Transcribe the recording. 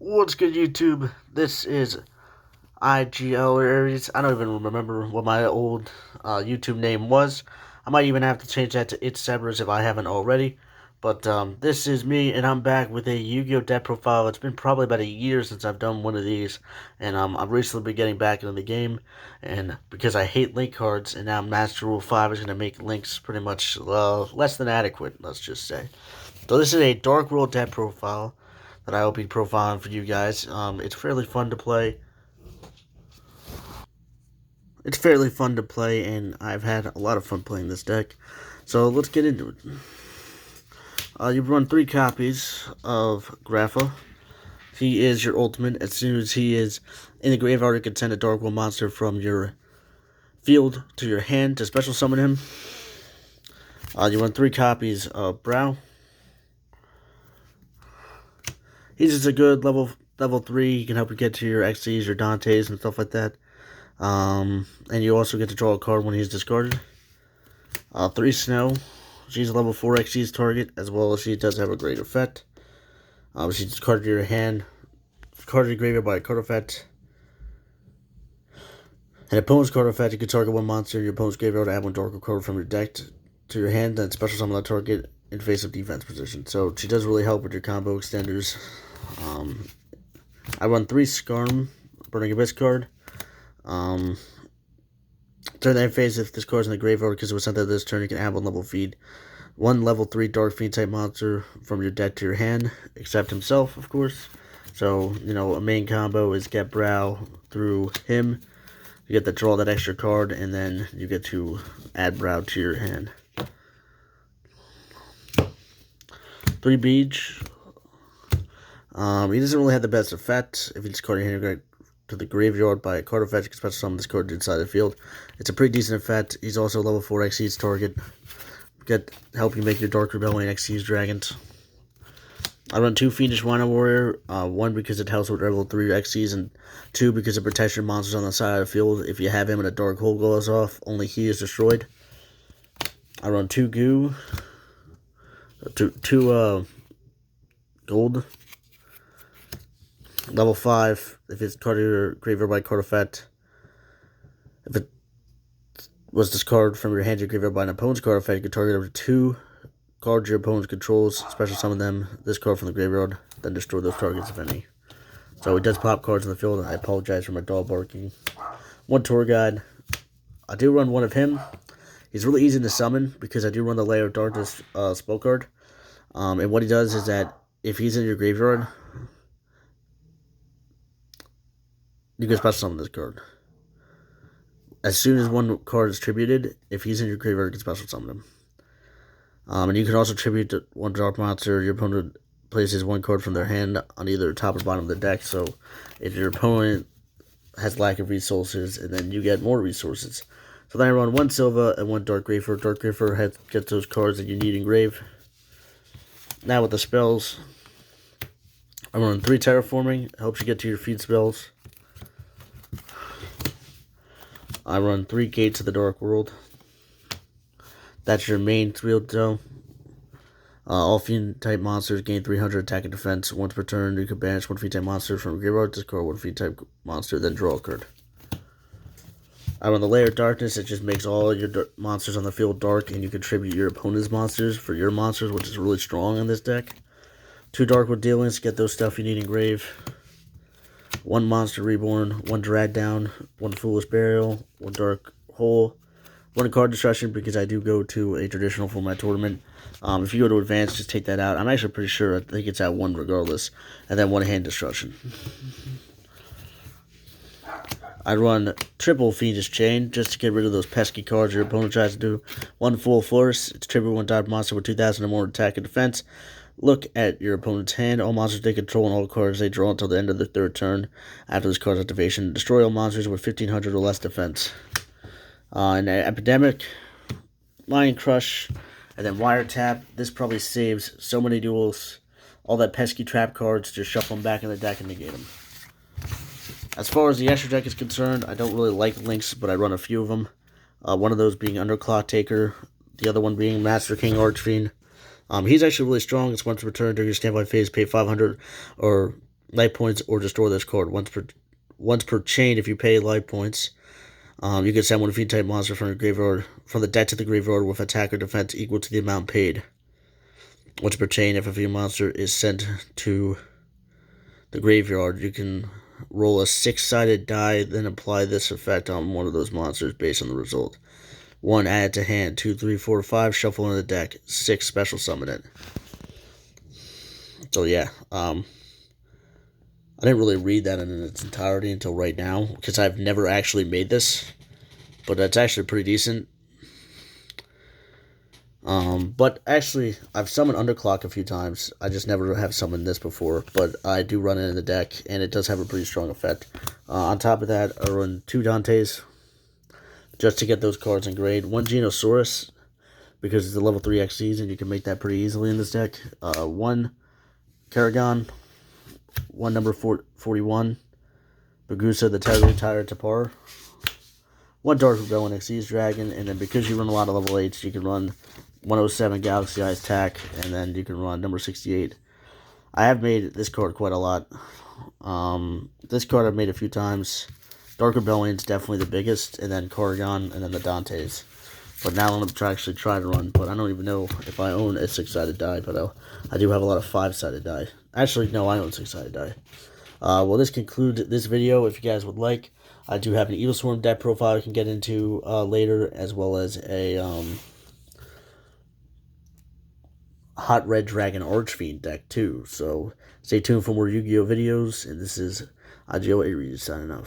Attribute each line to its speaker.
Speaker 1: What's good, YouTube? This is IGL Aries. I don't even remember what my old YouTube name was. I might even have to change that to It's Severs if I haven't already. But this is me, and I'm back with a Yu-Gi-Oh! Deck profile. It's been probably about a year since I've done one of these, and I've recently been getting back into the game. And because I hate link cards, and now Master Rule 5 is going to make links pretty much less than adequate, let's just say. So this is a Dark World deck profile that I will be profiling for you guys. It's fairly fun to play. And I've had a lot of fun playing this deck. So let's get into it. You run 3 copies of Grapha. He is your ultimate. As soon as he is in the graveyard, you can send a Dark World monster from your field to your hand to special summon him. You run 3 copies of Brow. He's just a good level 3. He can help you get to your Xyz, your Dantes, and stuff like that. And you also get to draw a card when he's discarded. 3 Snow. She's a level 4 Xyz target, as well as she does have a great effect. She discarded your hand, discarded your graveyard by a card effect. An opponent's card effect, you can target one monster in your opponent's graveyard, add one dark card from your deck to your hand, then special summon that target in face of defense position. So she does really help with your combo extenders. I run 3 Skarm, Burning Abyss card. Turn that phase if this card's in the graveyard because it was sent out this turn, you can add 1 level feed. 1 level 3 Dark Fiend type monster from your deck to your hand, except himself, of course. So, a main combo is get Brow through him. You get to draw that extra card, and then you get to add Brow to your hand. 3 Beach. He doesn't really have the best effect. If you discard your hand to the graveyard by a card effect, you can special summon this card inside the field. It's a pretty decent effect. He's also a level 4 Xyz target. Help you make your Dark Rebellion Xyz dragons. I run 2 Fiendish Rhino Warrior. 1 because it helps with level 3 Xyz, and 2 because it protects your monsters on the side of the field. If you have him and a Dark Hole goes off, only he is destroyed. I run 2 Goo. 2 Gold. Level 5, if it's card your graveyard by card effect. If it was discarded from your hand to your graveyard by an opponent's card effect, you can target over 2 cards your opponent controls, special summon them, this card from the graveyard, then destroy those targets if any. So it does pop cards in the field, and I apologize for my dog barking. 1 Tour Guide. I do run 1 of him. He's really easy to summon because I do run the Layer of Darkness spell card. And what he does is that if he's in your graveyard, you can special summon this card. As soon as 1 card is tributed, if he's in your graveyard, you can special summon him. And you can also tribute to 1 dark monster. Your opponent places 1 card from their hand on either top or bottom of the deck. So if your opponent has lack of resources, and then you get more resources. So then I run 1 Silva and 1 Dark Grafer. Dark Grafer gets those cards that you need engrave. Now with the spells, I run 3 Terraforming. Helps you get to your feed spells. I run 3 Gates of the Dark World. That's your main field zone. All fiend type monsters gain 300 attack and defense. Once per turn, you can banish 1 fiend type monster from graveyard, discard 1 fiend type monster, then draw a card. I run the Layer of Darkness. It just makes all your monsters on the field dark, and you contribute your opponent's monsters for your monsters, which is really strong in this deck. 2 Darkwood Dealings, get those stuff you need engrave. 1 Monster Reborn, 1 Drag Down, 1 Foolish Burial, 1 Dark Hole, 1 Card Destruction because I do go to a traditional for my tournament. If you go to Advanced, just take that out. I'm actually pretty sure I think it's at 1 regardless. And then 1 Hand Destruction. I run triple Fiendish Chain just to get rid of those pesky cards your opponent tries to do. 1 Full Force. It's tribute 1 dot monster with 2,000 or more attack and defense. Look at your opponent's hand. All monsters they control and all cards they draw until the end of the 3rd turn. After this card's activation, destroy all monsters with 1,500 or less defense. And Epidemic, Lion Crush, and then Wiretap. This probably saves so many duels. All that pesky trap cards, just shuffle them back in the deck and negate them. As far as the extra deck is concerned, I don't really like links, but I run a few of them. One of those being Underclock Taker, the other one being Master King Archfiend. He's actually really strong. It's once returned during your standby phase, pay 500 or life points or destroy this card once per chain. If you pay life points, you can send one fiend type monster from the deck to the graveyard with attack or defense equal to the amount paid. Once per chain, if a fiend monster is sent to the graveyard, you can roll a 6-sided die, then apply this effect on one of those monsters based on the result. 1, add it to hand. 2, 3, 4, 5, shuffle in the deck. 6, special summon it. So yeah, I didn't really read that in its entirety until right now, because I've never actually made this, but that's actually pretty decent. But actually, I've summoned Underclock a few times. I just never have summoned this before, but I do run it in the deck, and it does have a pretty strong effect. On top of that, I run 2 Dantes, just to get those cards in grade. 1 Genosaurus, because it's a level 3 Xyz, and you can make that pretty easily in this deck. 1 Karagon, 1 number 41, Bagusa the Tyrant Tapar, 1 Dark Rebellion Xyz Dragon, and then because you run a lot of level 8s, you can run 107 Galaxy Eyes Tack, and then you can run number 68. I have made this card quite a lot. This card I've made a few times. Dark Rebellion's definitely the biggest, and then Karagon, and then the Dantes. But now I'm going to actually try to run, but I don't even know if I own a 6-sided die, but I do have a lot of 5-sided die. Actually, no, I own 6-sided die. Well, this concludes this video. If you guys would like, I do have an Evilswarm deck profile I can get into later, as well as a Hot Red Dragon Archfiend deck too. So stay tuned for more Yu-Gi-Oh videos, and this is Agio Aries signing off.